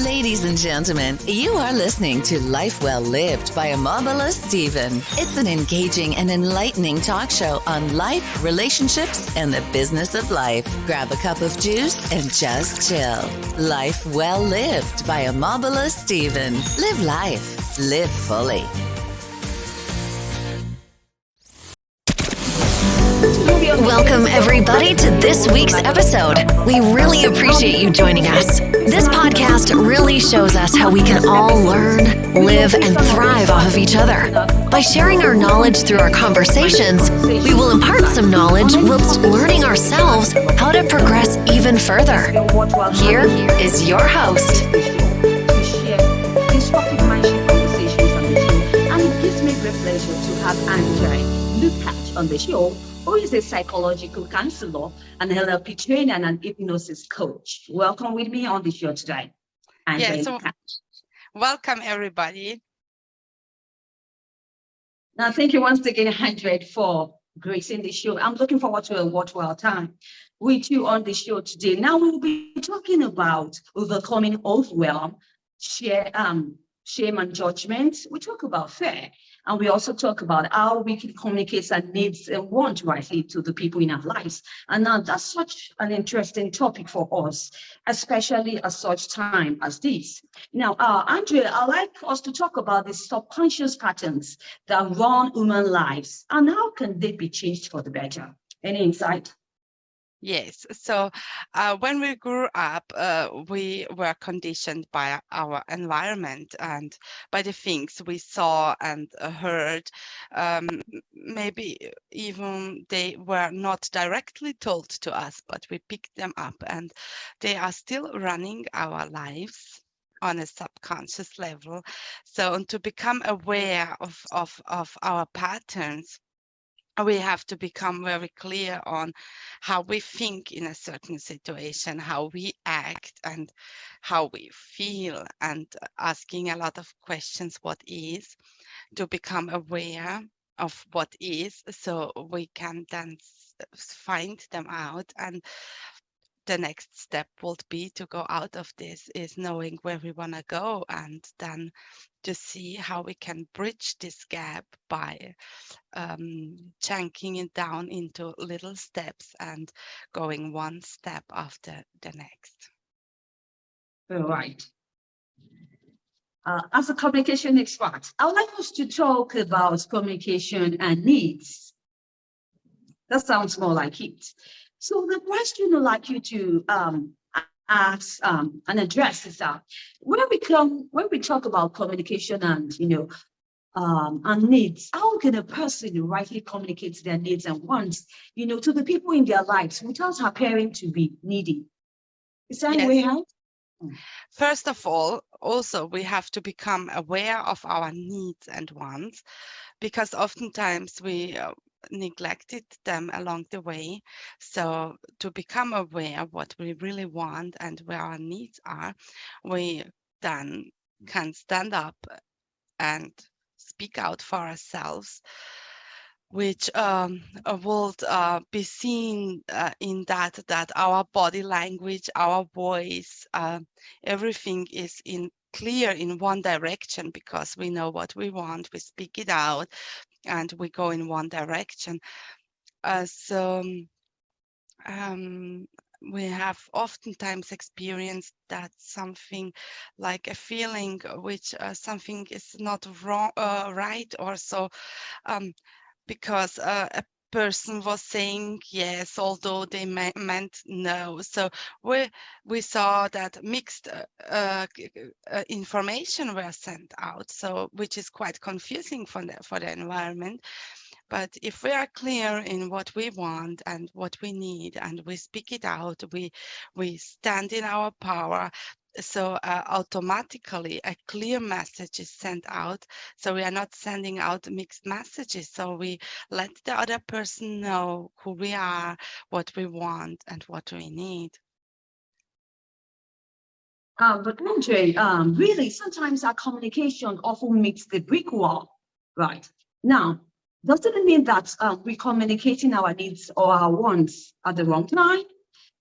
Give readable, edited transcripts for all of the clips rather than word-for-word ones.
Ladies and gentlemen, you are listening to Life Well Lived by Omobola Stephen. It's an engaging and enlightening talk show on life, relationships, and the business of life. Grab a cup of juice and just chill. Life Well Lived by Omobola Stephen. Live life. Live fully. Welcome, everybody, to this week's episode. We really appreciate you joining us. This podcast really shows us how we can all learn, live, and thrive off of each other. By sharing our knowledge through our conversations, we will impart some knowledge whilst learning ourselves how to progress even further. Here is your host. Constructive mindset conversations on the show, and it gives me great pleasure to have Andrea Lukac on the show, who is a psychological counselor, an NLP trainer, and an hypnosis coach. Welcome with me on the show today. Welcome everybody. Now, thank you once again, Andrea, for gracing the show. I'm looking forward to a worthwhile time with you on the show today. Now, we'll be talking about overcoming overwhelm, shame and judgment. We talk about fear, and we also talk about how we can communicate our needs and wants rightly to the people in our lives. And now that's such an interesting topic for us, especially at such time as this. Now, Andrea, I'd like us to talk about the subconscious patterns that run human lives and how can they be changed for the better? Any insight? Yes. So when we grew up, we were conditioned by our environment and by the things we saw and heard. Maybe even they were not directly told to us, but we picked them up, and they are still running our lives on a subconscious level. So to become aware of our patterns, we have to become very clear on how we think in a certain situation, how we act and how we feel, and asking a lot of questions, what is, to become aware of what is, so we can then find them out. And the next step would be to go out of this, is knowing where we want to go, and then to see how we can bridge this gap by chunking it down into little steps and going one step after the next. All right. As a communication expert, I would like us to talk about communication and needs. That sounds more like it. So the question I'd like you to ask and address is that when we talk about communication and needs, how can a person rightly communicate their needs and wants, to the people in their lives without appearing to be needy? Is that way out? First of all, also we have to become aware of our needs and wants, because oftentimes we neglected them along the way. So to become aware of what we really want and where our needs are, we then can stand up and speak out for ourselves, which would be seen in that our body language, our voice, everything is clear in one direction, because we know what we want, we speak it out, and we go in one direction. We have oftentimes experienced that something like a feeling which something is not wrong, right, or so, because a person was saying yes, although they meant no. So we saw that mixed information were sent out, so which is quite confusing for the environment. But if we are clear in what we want and what we need, and we speak it out, we stand in our power, so automatically a clear message is sent out. So we are not sending out mixed messages. So we let the other person know who we are, what we want, and what we need. But Andrea, really, sometimes our communication often meets the brick wall, right? Now, doesn't it mean that we're communicating our needs or our wants at the wrong time?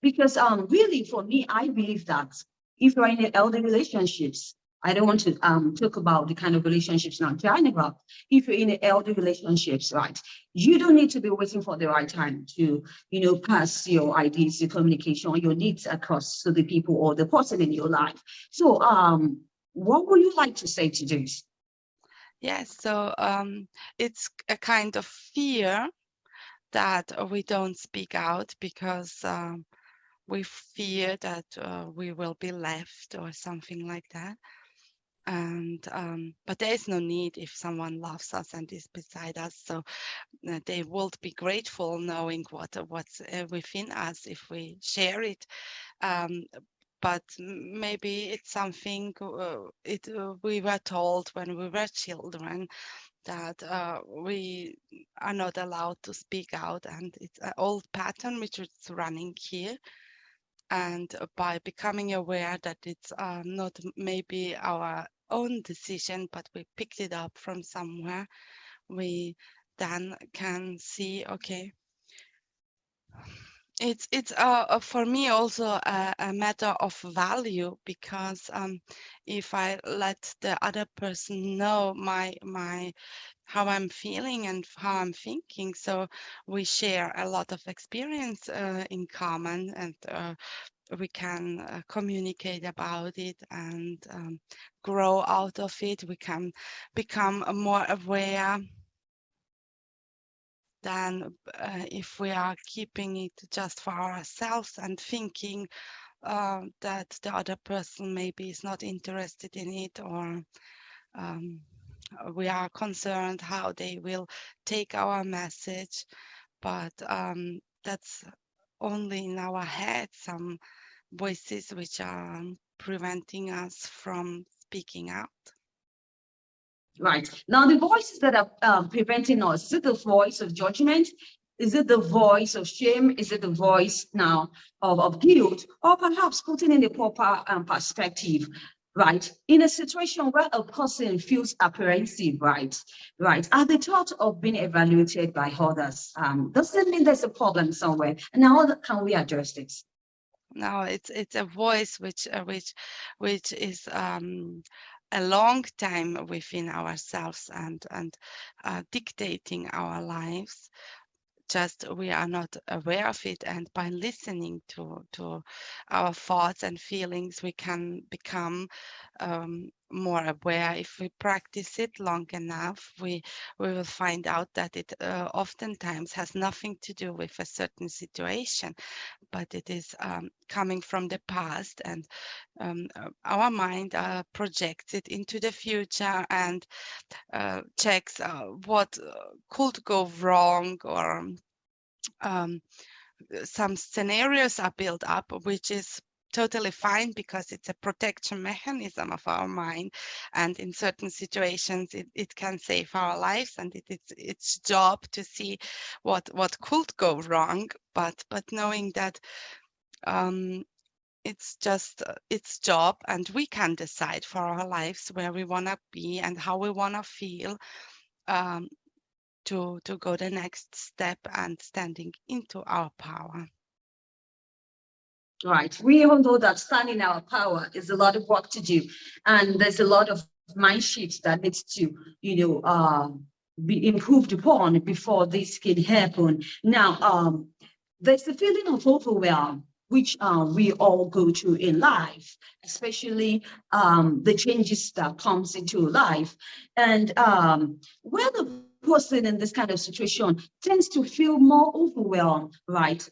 Because really, for me, I believe that If you're in elder relationships, I don't want to talk about the kind of relationships now, general. If you're in elder relationships, right, you don't need to be waiting for the right time to, pass your ideas, your communication, your needs across to the people or the person in your life. So, what would you like to say to this? Yes, so it's a kind of fear that we don't speak out because we fear that we will be left or something like that. And but there is no need if someone loves us and is beside us. So they will be grateful knowing what's within us if we share it. But maybe it's something we were told when we were children that we are not allowed to speak out, and it's an old pattern which is running here. And by becoming aware that it's not maybe our own decision, but we picked it up from somewhere, we then can see, okay, it's for me also a matter of value, because if I let the other person know my how I'm feeling and how I'm thinking, so we share a lot of experience in common, and we can communicate about it and grow out of it. We can become more aware than if we are keeping it just for ourselves and thinking that the other person maybe is not interested in it, or we are concerned how they will take our message. But that's only in our head, some voices which are preventing us from speaking out. Right. Now, the voices that are preventing us, is it the voice of judgment? Is it the voice of shame? Is it the voice now of guilt? Or perhaps putting in the proper perspective, right? In a situation where a person feels apprehensive, right? At the thought of being evaluated by others, doesn't mean there's a problem somewhere. And how can we address this? No, it's a voice which is a long time within ourselves and dictating our lives. Just we are not aware of it, and by listening to our thoughts and feelings, we can become more aware. If we practice it long enough, we will find out that it oftentimes has nothing to do with a certain situation, but it is coming from the past, and our mind projects it into the future and checks what could go wrong, or some scenarios are built up, which is totally fine because it's a protection mechanism of our mind, and in certain situations it can save our lives, and it's its job to see what could go wrong, but knowing that it's just its job, and we can decide for our lives where we want to be and how we want to feel, to go the next step and standing into our power. Right. We all know that standing our power is a lot of work to do, and there's a lot of mind shifts that needs to, be improved upon before this can happen. Now, there's the feeling of overwhelm, which we all go through in life, especially the changes that comes into life, and where the person in this kind of situation tends to feel more overwhelmed, right,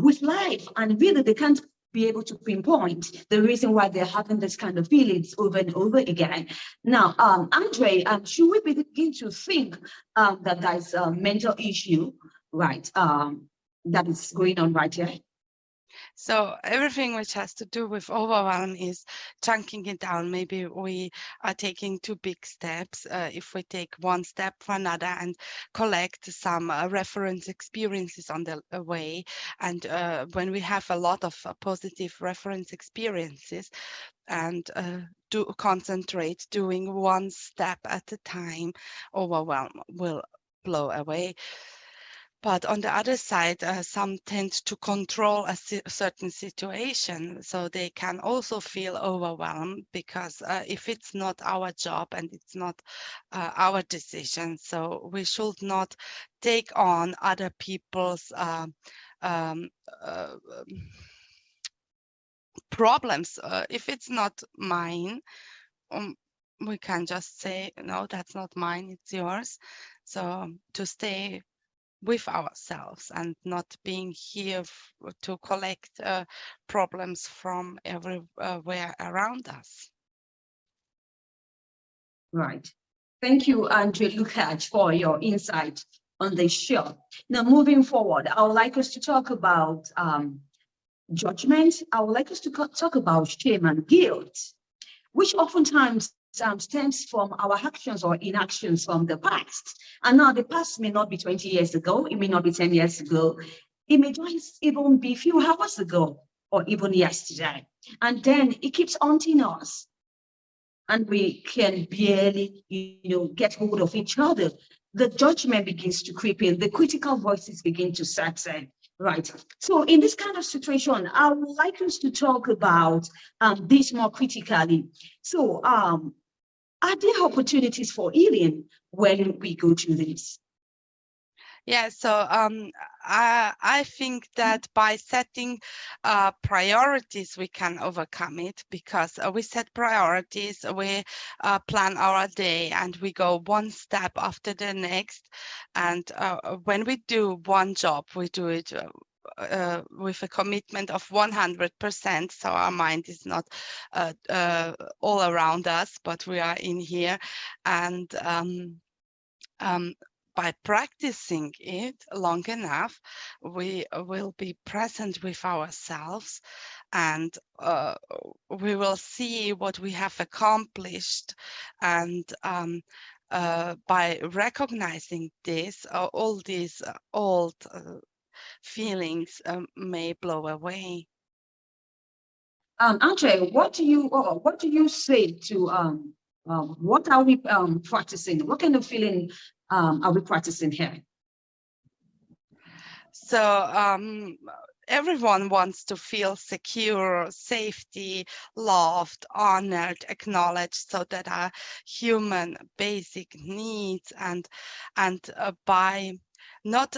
with life, and really they can't be able to pinpoint the reason why they're having this kind of feelings over and over again. Now, Andre, should we begin to think that there's a mental issue, right, that is going on right here? So everything which has to do with overwhelm is chunking it down. Maybe we are taking two big steps. If we take one step for another and collect some reference experiences on the way, and when we have a lot of positive reference experiences and do concentrate doing one step at a time, overwhelm will blow away. But on the other side, some tend to control a certain situation, so they can also feel overwhelmed because if it's not our job and it's not our decision, so we should not take on other people's um, uh, problems. If it's not mine, we can just say, no, that's not mine, it's yours. So to stay with ourselves and not being here to collect problems from everywhere around us. Right. Thank you, Andrea Lukac, for your insight on the show. Now, moving forward, I would like us to talk about judgment. I would like us to talk about shame and guilt, which oftentimes stems from our actions or inactions from the past. And now the past may not be 20 years ago, it may not be 10 years ago, it may just even be a few hours ago or even yesterday. And then it keeps haunting us. And we can barely, get hold of each other. The judgment begins to creep in, the critical voices begin to set in. Right. So in this kind of situation, I would like us to talk about this more critically. So are there opportunities for healing when we go through this? Yeah, so I think that by setting priorities, we can overcome it, because we set priorities, we plan our day, and we go one step after the next. And when we do one job, we do it with a commitment of 100%. So our mind is not all around us, but we are in here. And by practicing it long enough, we will be present with ourselves, and we will see what we have accomplished. And by recognizing this, all these old feelings may blow away. Andre, what do you say to what are we practicing? What kind of feeling are we practicing here? So everyone wants to feel secure, safety, loved, honored, acknowledged, so that our human basic needs, and by not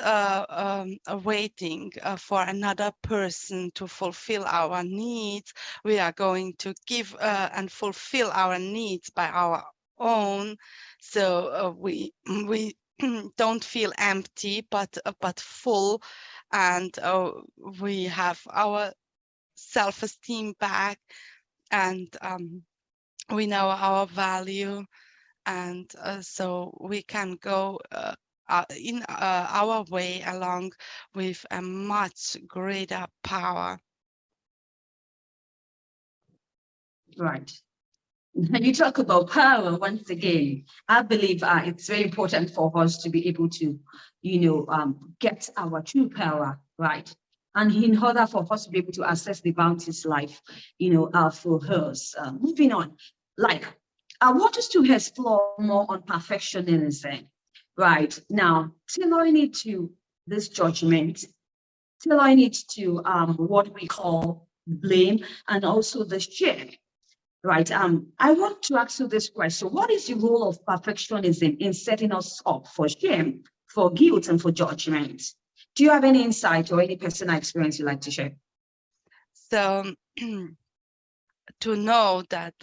waiting for another person to fulfill our needs, we are going to give and fulfill our needs by our own. So we don't feel empty, but full, and we have our self-esteem back, and we know our value, and so we can go in our way along with a much greater power. Right. And you talk about power once again. I believe it's very important for us to be able to, get our true power, right? And in order for us to be able to access the bounties life, for us. Moving on, I want us to explore more on perfectionism, right? Now, tailoring it to this judgment, tailoring it to what we call blame, and also the shame. Right. I want to ask you this question. What is the role of perfectionism in setting us up for shame, for guilt, and for judgment? Do you have any insight or any personal experience you'd like to share? So to know that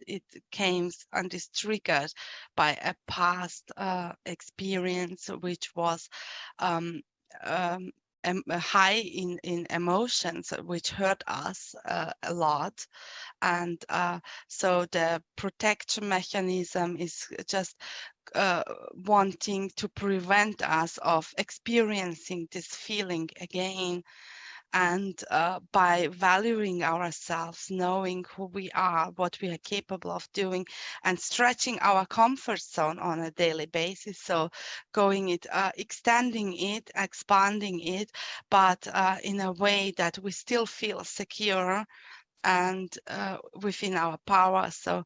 it came and is triggered by a past experience, which was high in emotions, which hurt us a lot. And so the protection mechanism is just wanting to prevent us of experiencing this feeling again. And by valuing ourselves, knowing who we are, what we are capable of doing, and stretching our comfort zone on a daily basis. So going it, extending it, expanding it, but in a way that we still feel secure and within our power. So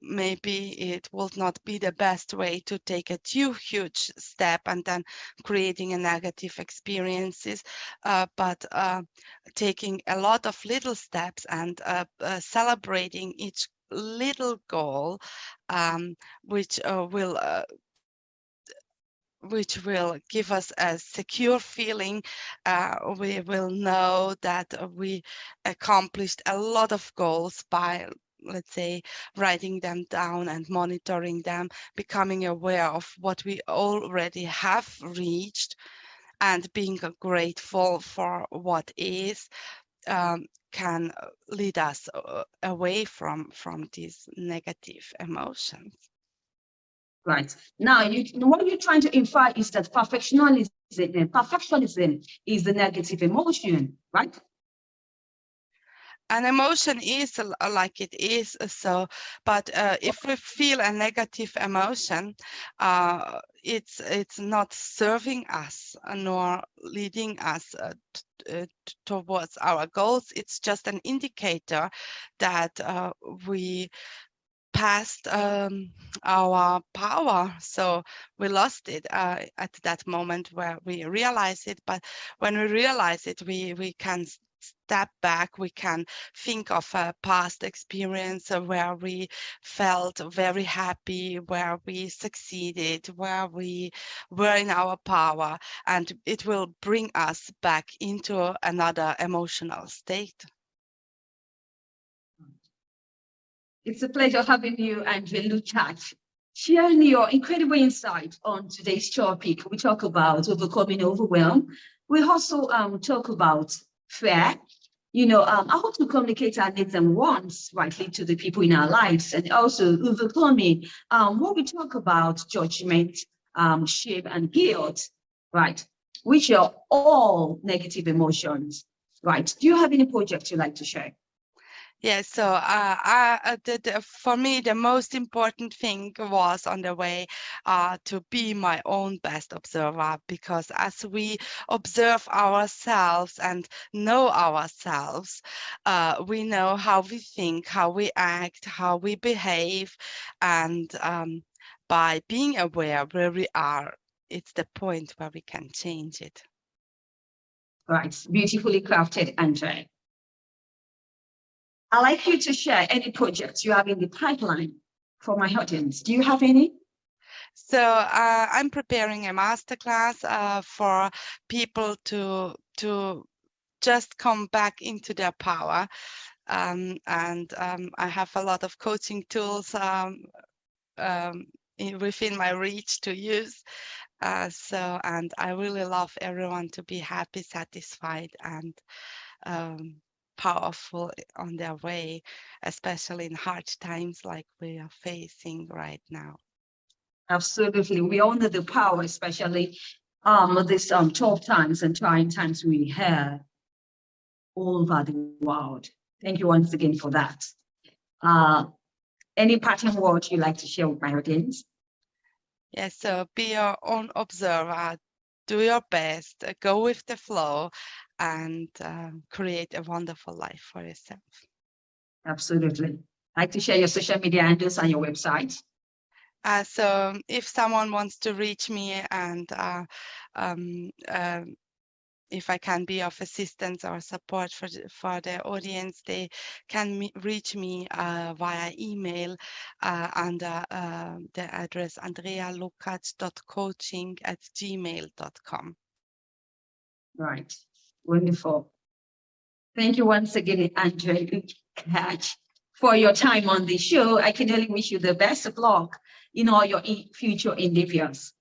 maybe it will not be the best way to take a too huge step and then creating a negative experiences, but taking a lot of little steps and celebrating each little goal, which will give us a secure feeling. We will know that we accomplished a lot of goals by, let's say, writing them down and monitoring them, becoming aware of what we already have reached, and being grateful for what is, can lead us away from these negative emotions. Right. Now, what you're trying to infer is that perfectionism is the negative emotion, right? An emotion is like it is, so, but if we feel a negative emotion, it's not serving us nor leading us towards our goals. It's just an indicator that we past our power, so we lost it at that moment where we realize it. But when we realize it, we can step back, we can think of a past experience where we felt very happy, where we succeeded, where we were in our power, and it will bring us back into another emotional state. It's a pleasure having you, Andrea Lukac, sharing your incredible insight on today's topic. We talk about overcoming overwhelm. We also talk about fear, how to communicate our needs and wants rightly to the people in our lives, and also overcoming what we talk about judgment, shame, and guilt, right? Which are all negative emotions, right? Do you have any projects you'd like to share? Yeah, so for me, the most important thing was on the way to be my own best observer, because as we observe ourselves and know ourselves, we know how we think, how we act, how we behave, and by being aware where we are, it's the point where we can change it. Right, beautifully crafted, Andrea. I'd like you to share any projects you have in the pipeline for my audience. Do you have any? So I'm preparing a masterclass for people to just come back into their power, and I have a lot of coaching tools within my reach to use. And I really love everyone to be happy, satisfied, and powerful on their way, especially in hard times like we are facing right now. Absolutely. We all know the power, especially these tough times and trying times we have all over the world. Thank you once again for that. Any parting words you'd like to share with my audience? Yes, so be your own observer, do your best, go with the flow, and create a wonderful life for yourself. Absolutely. I'd like to share your social media handles and your website. So if someone wants to reach me and if I can be of assistance or support for the audience, they can reach me via email under the address andrealukac.coaching@gmail.com. Right. Wonderful. Thank you once again, Andrea Lukac, for your time on the show. I can only wish you the best of luck in all your future endeavors.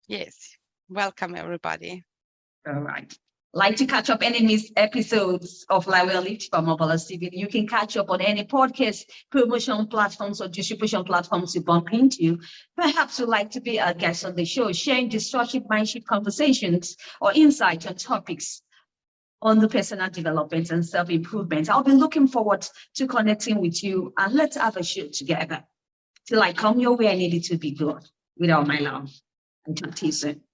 Yes. Welcome, everybody. All right. Like to catch up any missed episodes of Lifewell Lived by Omobola Stephen, you can catch up on any podcast promotion platforms or distribution platforms you bump into. Perhaps you'd like to be a guest on the show, sharing destructive mindset conversations or insights on topics on the personal development and self-improvement. I'll be looking forward to connecting with you, and let's have a show together. Till I come your way, I need it to be good. With all my love. And talk to you soon.